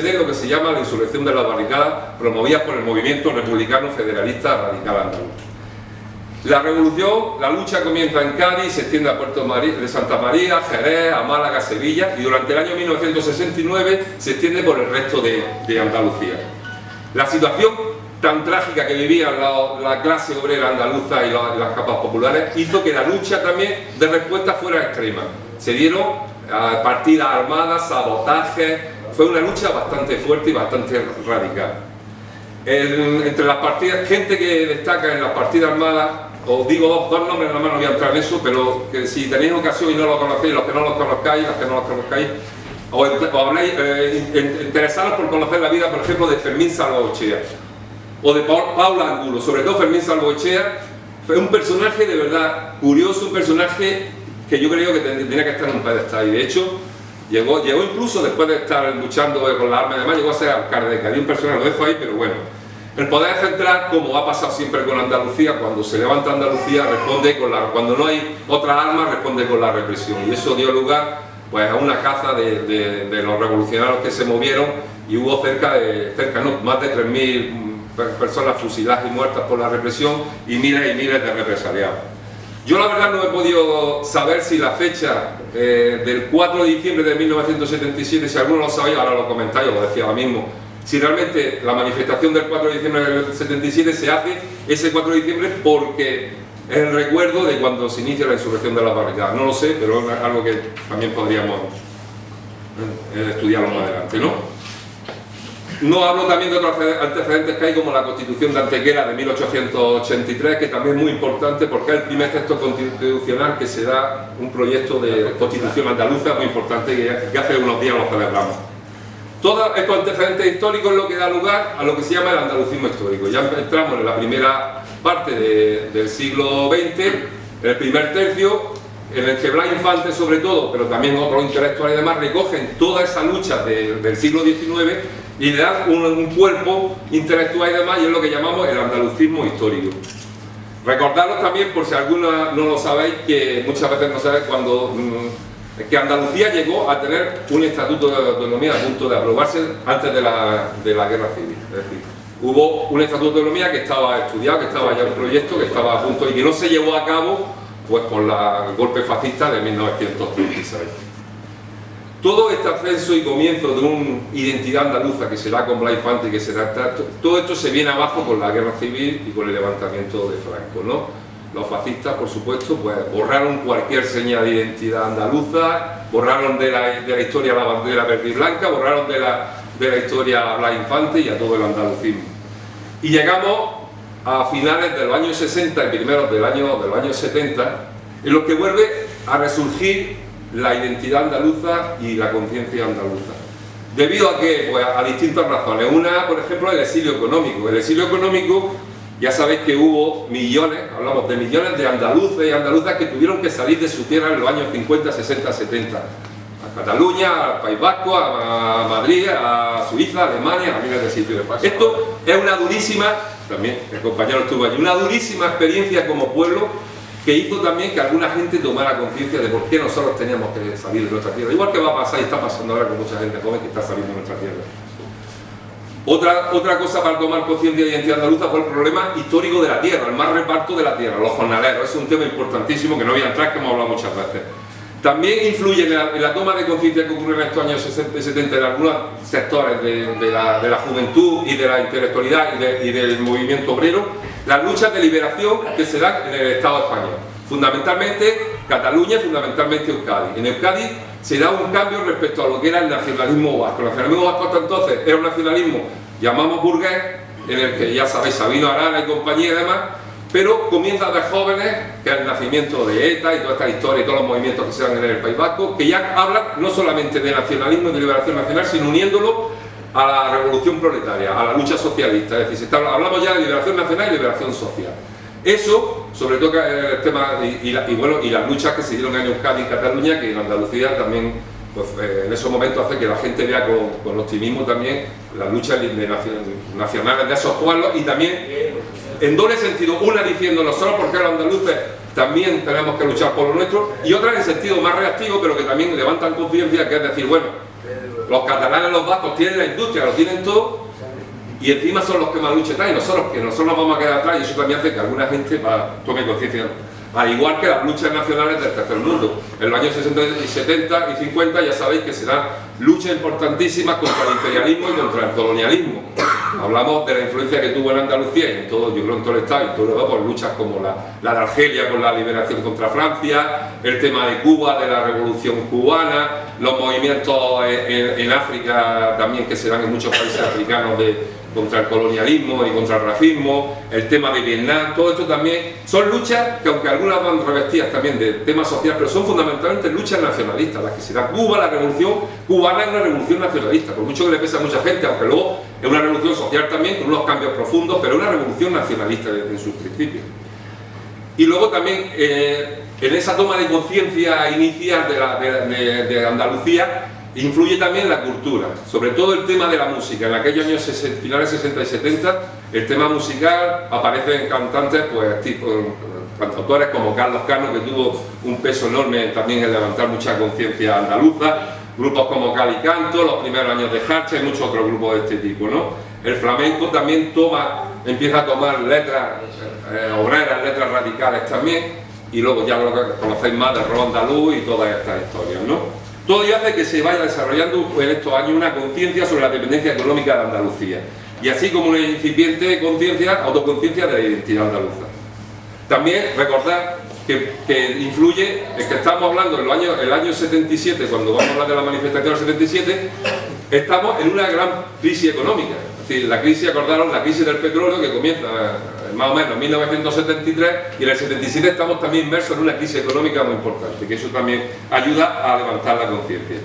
de lo que se llama la insurrección de las barricadas, promovida por el movimiento republicano federalista radical andaluz. La revolución, la lucha comienza en Cádiz, se extiende a Puerto de Santa María, Jerez, a Málaga, Sevilla, y durante el año 1969 se extiende por el resto de Andalucía. La situación tan trágica que vivía la clase obrera andaluza y las capas populares hizo que la lucha también de respuesta fuera extrema. Se dieron partidas armadas, sabotajes. Fue una lucha bastante fuerte y bastante radical. Entre las partidas, gente que destaca en las partidas armadas, os digo dos nombres, nada más no voy a entrar en eso, pero que si tenéis ocasión y no lo conocéis, los que no los conozcáis, os habléis, interesaros por conocer la vida, por ejemplo, de Fermín Salvoechea o de Paula Angulo. Sobre todo Fermín Salvoechea fue un personaje de verdad curioso, un personaje que yo creo que tenía que estar en un pedestal, y de hecho llegó incluso después de estar luchando con las armas, además llegó a ser alcalde de Cádiz, un personaje, lo dejo ahí, pero bueno. El poder central, como ha pasado siempre con Andalucía, cuando se levanta Andalucía, responde cuando no hay otras armas, responde con la represión, y eso dio lugar pues a una caza de los revolucionarios que se movieron, y hubo más de 3.000 personas fusiladas y muertas por la represión, y miles de represaliados. Yo la verdad no he podido saber si la fecha del 4 de diciembre de 1977, si alguno lo sabía, ahora lo comentáis, os lo decía ahora mismo, si realmente la manifestación del 4 de diciembre del 77 se hace ese 4 de diciembre porque es el recuerdo de cuando se inicia la insurrección de las barricadas. No lo sé, pero es algo que también podríamos estudiarlo más adelante, ¿no? No hablo también de otros antecedentes que hay, como la Constitución de Antequera de 1883, que también es muy importante porque es el primer texto constitucional que se da, un proyecto de Constitución andaluza muy importante que hace unos días lo celebramos. Todos estos antecedentes históricos es lo que da lugar a lo que se llama el andalucismo histórico. Ya entramos en la primera parte del siglo XX, en el primer tercio, en el que Blas Infante sobre todo, pero también otros intelectuales y demás, recogen toda esa lucha del siglo XIX y le dan un cuerpo intelectual y demás, y es lo que llamamos el andalucismo histórico. Recordaros también, por si alguna no lo sabéis, que muchas veces no sabéis, que Andalucía llegó a tener un estatuto de autonomía a punto de aprobarse antes de la guerra civil. Es decir, hubo un estatuto de autonomía que estaba estudiado, que estaba ya un proyecto, que estaba a punto y que no se llevó a cabo pues por el golpe fascista de 1936. Todo este ascenso y comienzo de una identidad andaluza que se da con Blas Infante y que se da todo esto se viene abajo con la guerra civil y con el levantamiento de Franco, ¿no? Los fascistas, por supuesto, pues borraron cualquier señal de identidad andaluza, borraron de la historia la bandera verde y blanca, borraron de la historia a Blas Infante y a todo el andalucismo. Y llegamos a finales de los años 60 y primeros del año 70, en los que vuelve a resurgir la identidad andaluza y la conciencia andaluza. ¿Debido a qué? Pues a distintas razones. Una, por ejemplo, el exilio económico. El exilio económico, ya sabéis que hubo millones, hablamos de millones de andaluces y andaluzas que tuvieron que salir de su tierra en los años 50, 60, 70. A Cataluña, al País Vasco, a Madrid, a Suiza, a Alemania, a miles de sitios. Esto es una durísima, también el compañero estuvo allí, una durísima experiencia como pueblo, que hizo también que alguna gente tomara conciencia de por qué nosotros teníamos que salir de nuestra tierra. Igual que va a pasar y está pasando ahora con mucha gente joven que está saliendo de nuestra tierra. Otra cosa para tomar conciencia de identidad andaluza fue el problema histórico de la tierra, el mal reparto de la tierra, los jornaleros. Es un tema importantísimo que no voy a entrar, que hemos hablado muchas veces. También influye en la toma de conciencia que ocurre en estos años 60 y 70 en algunos sectores de la juventud y de la intelectualidad y del movimiento obrero, las luchas de liberación que se dan en el Estado español. Fundamentalmente Cataluña y fundamentalmente Euskadi. En Euskadi se da un cambio respecto a lo que era el nacionalismo vasco. El nacionalismo vasco hasta entonces era un nacionalismo, llamamos burgués, en el que ya sabéis, Sabino Arana y compañía y demás, pero comienza a haber jóvenes, que es el nacimiento de ETA y toda esta historia y todos los movimientos que se dan en el País Vasco, que ya hablan no solamente de nacionalismo y de liberación nacional, sino uniéndolo a la revolución proletaria, a la lucha socialista. Es decir, hablamos ya de liberación nacional y liberación social. Eso, sobre todo el tema y las luchas que se dieron en Euskadi y Cataluña, que en Andalucía también, pues, en esos momentos hace que la gente vea con optimismo también las luchas nacionales de esos pueblos, y también en doble sentido, una diciendo nosotros porque los andaluces también tenemos que luchar por lo nuestro, y otra en sentido más reactivo, pero que también levantan conciencia, que es decir, bueno, los catalanes, los vascos tienen la industria, lo tienen todo, y encima son los que más lucha traen, nosotros nos vamos a quedar atrás, y eso también hace que alguna gente tome conciencia. Al igual que las luchas nacionales del tercer mundo. En los años 60 y 70 y 50 ya sabéis que serán luchas importantísimas contra el imperialismo y contra el colonialismo. Hablamos de la influencia que tuvo en Andalucía y en todo, yo creo en todo el Estado, y en toda Europa, por luchas como la de Argelia con la liberación contra Francia, el tema de Cuba, de la revolución cubana, los movimientos en África también que se dan en muchos países africanos contra el colonialismo y contra el racismo, el tema de Vietnam, todo esto también son luchas que, aunque algunas van revestidas también de temas sociales, pero son fundamentalmente luchas nacionalistas, las que se da Cuba. La revolución cubana es una revolución nacionalista, por mucho que le pese a mucha gente, aunque luego es una revolución social también, con unos cambios profundos, pero es una revolución nacionalista en sus principios. Y luego también, en esa toma de conciencia inicial de Andalucía, influye también la cultura, sobre todo el tema de la música. En aquellos años finales 60 y 70, el tema musical aparecen cantantes, pues tipo cantautores como Carlos Cano, que tuvo un peso enorme también en levantar mucha conciencia andaluza, grupos como Calicanto, los primeros años de Hacha y muchos otros grupos de este tipo, ¿no? El flamenco también empieza a tomar letras obreras, letras radicales también, y luego ya lo que conocéis más del rock andaluz y todas estas historias, ¿no? Todo ello hace que se vaya desarrollando en estos años una conciencia sobre la dependencia económica de Andalucía, y así como una incipiente autoconciencia de la identidad andaluza. También recordar que influye, es que estamos hablando en el año 77, cuando vamos a hablar de la manifestación del 77, estamos en una gran crisis económica. Es decir, la crisis, acordaron, la crisis del petróleo, que comienza más o menos en 1973, y en el 77 estamos también inmersos en una crisis económica muy importante, que eso también ayuda a levantar la conciencia.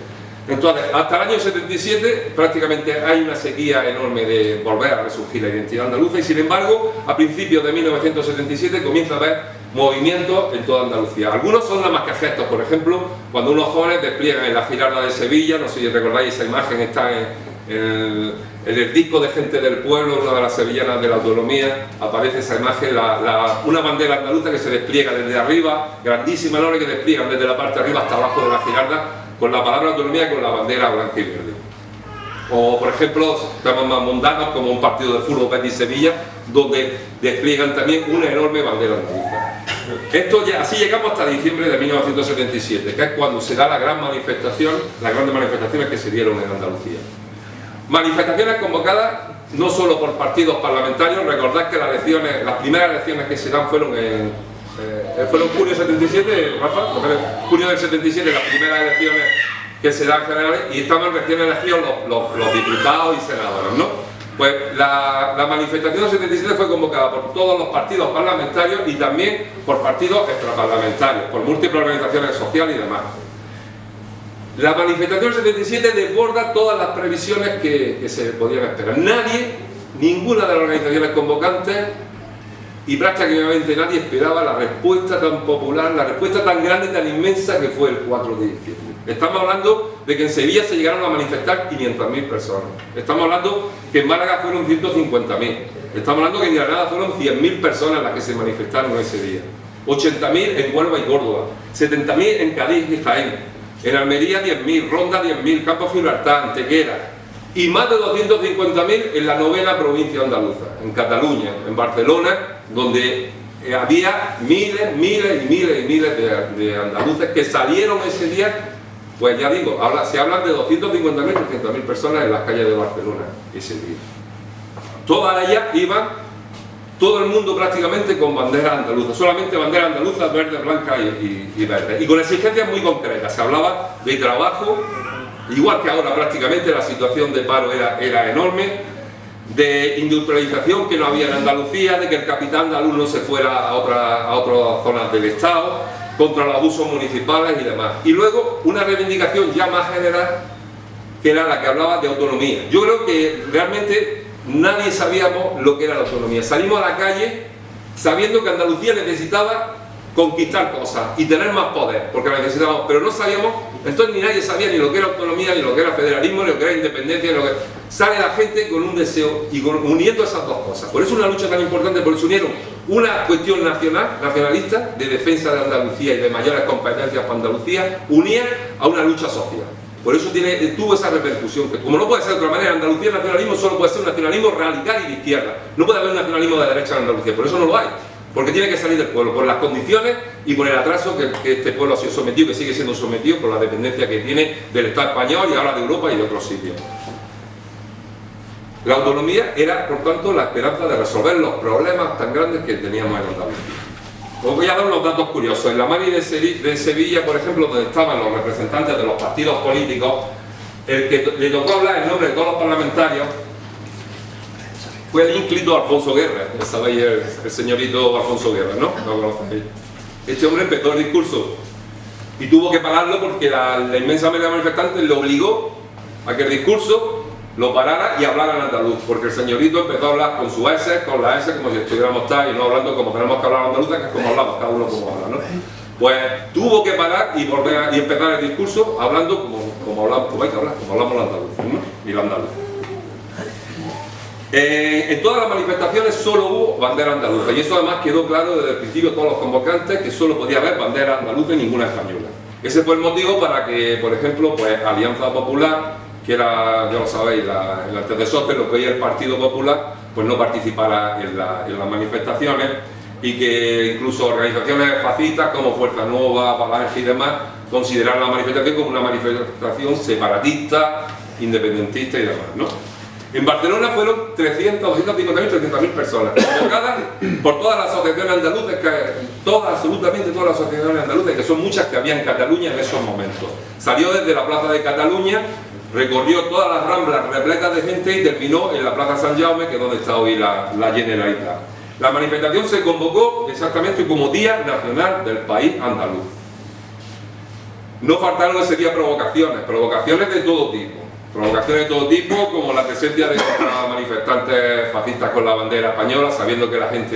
Entonces, hasta el año 77 prácticamente hay una sequía enorme de volver a resurgir la identidad andaluza, y sin embargo, a principios de 1977 comienza a haber movimientos en toda Andalucía. Algunos son nada más que gestos, por ejemplo, cuando unos jóvenes despliegan en la Giralda de Sevilla, no sé si recordáis esa imagen, está en el disco de Gente del Pueblo, una de las sevillanas de la autonomía, aparece esa imagen, una bandera andaluza que se despliega desde arriba, grandísima, enorme, que despliegan desde la parte de arriba hasta abajo de la Giralda, con la palabra autonomía y con la bandera blanca y verde. O, por ejemplo, temas más mundanos, como un partido de fútbol Betis-Sevilla, donde despliegan también una enorme bandera andaluza. Así llegamos hasta diciembre de 1977, que es cuando se da la gran manifestación, las grandes manifestaciones que se dieron en Andalucía. Manifestaciones convocadas no solo por partidos parlamentarios. Recordad que las primeras elecciones que se dan fueron en junio del 77, Rafa, junio del 77, las primeras elecciones que se dan generales, y estaban recién elegidos los diputados y senadores, ¿no? Pues la manifestación del 77 fue convocada por todos los partidos parlamentarios y también por partidos extraparlamentarios, por múltiples organizaciones sociales y demás. La manifestación del 77 desborda todas las previsiones que se podían esperar. Ninguna de las organizaciones convocantes y prácticamente nadie esperaba la respuesta tan popular, la respuesta tan grande, tan inmensa que fue el 4 de diciembre. Estamos hablando de que en Sevilla se llegaron a manifestar 500.000 personas. Estamos hablando que en Málaga fueron 150.000. Estamos hablando que en Granada fueron 100.000 personas las que se manifestaron ese día. 80.000 en Huelva y Córdoba. 70.000 en Cádiz y Jaén. En Almería 10.000, Ronda 10.000, Campo Gibraltar, Antequera, y más de 250.000 en la 9ª provincia andaluza, en Cataluña, en Barcelona, donde había miles de andaluces que salieron ese día. Pues ya digo, se hablan de 250.000, 300.000 personas en las calles de Barcelona ese día. Todas ellas iban, todo el mundo prácticamente con banderas andaluzas, solamente banderas andaluzas, verde, blanca y verde, y con exigencias muy concretas. Se hablaba de trabajo, igual que ahora prácticamente la situación de paro era enorme, de industrialización que no había en Andalucía, de que el capital andaluz no se fuera a otras zonas del Estado, contra los abusos municipales y demás. Y luego una reivindicación ya más general, que era la que hablaba de autonomía. Yo creo que realmente nadie sabíamos lo que era la autonomía. Salimos a la calle sabiendo que Andalucía necesitaba conquistar cosas y tener más poder, porque la necesitábamos, pero no sabíamos, entonces ni nadie sabía ni lo que era autonomía, ni lo que era federalismo, ni lo que era independencia, ni lo que... Sale la gente con un deseo y uniendo esas dos cosas. Por eso una lucha tan importante, porque se unieron una cuestión nacionalista, de defensa de Andalucía y de mayores competencias para Andalucía, unida a una lucha social. Por eso tuvo esa repercusión, que como no puede ser de otra manera, Andalucía el nacionalismo solo puede ser un nacionalismo radical y de izquierda. No puede haber un nacionalismo de derecha en Andalucía, por eso no lo hay. Porque tiene que salir del pueblo, por las condiciones y por el atraso que este pueblo ha sido sometido, que sigue siendo sometido por la dependencia que tiene del Estado español y ahora de Europa y de otros sitios. La autonomía era, por tanto, la esperanza de resolver los problemas tan grandes que teníamos en Andalucía. Os voy a dar unos datos curiosos. En la Mani de Sevilla, por ejemplo, donde estaban los representantes de los partidos políticos, el que le tocó hablar en nombre de todos los parlamentarios fue el ínclito Alfonso Guerra. Sabéis el señorito Alfonso Guerra, ¿no? Lo conocéis. Este hombre empezó el discurso y tuvo que pararlo porque la inmensa mayoría de manifestantes le obligó a que el discurso lo parara y hablara en andaluz, porque el señorito empezó a hablar con su S, con la S, como si estuviéramos tal y no hablando como tenemos que hablar andaluza, que es como hablamos, cada uno como habla, ¿no? Pues tuvo que parar y volver y empezar el discurso hablando como hablamos, como hay que hablar, como hablamos los andaluces, ¿no? Y los andaluces. En todas las manifestaciones solo hubo bandera andaluza, y eso además quedó claro desde el principio todos los convocantes, que solo podía haber bandera andaluza y ninguna española. Ese fue el motivo para que, por ejemplo, pues Alianza Popular, que era, ya lo sabéis, el antecesor de lo que hoy es el Partido Popular, pues no participara en las manifestaciones, y que incluso organizaciones fascistas como Fuerza Nueva, Falange y demás consideraron la manifestación como una manifestación separatista, independentista y demás, ¿no? En Barcelona fueron 250.000, 300.000 personas, convocadas por todas las asociaciones andaluzas, absolutamente todas las asociaciones andaluzas, que son muchas que había en Cataluña en esos momentos. Salió desde la Plaza de Cataluña, recorrió todas las ramblas repletas de gente y terminó en la Plaza San Jaume, que es donde está hoy la Generalitat. La manifestación se convocó exactamente como Día Nacional del País Andaluz. No faltaron ese día provocaciones de todo tipo. Provocaciones de todo tipo, como la presencia de manifestantes fascistas con la bandera española, sabiendo que la gente no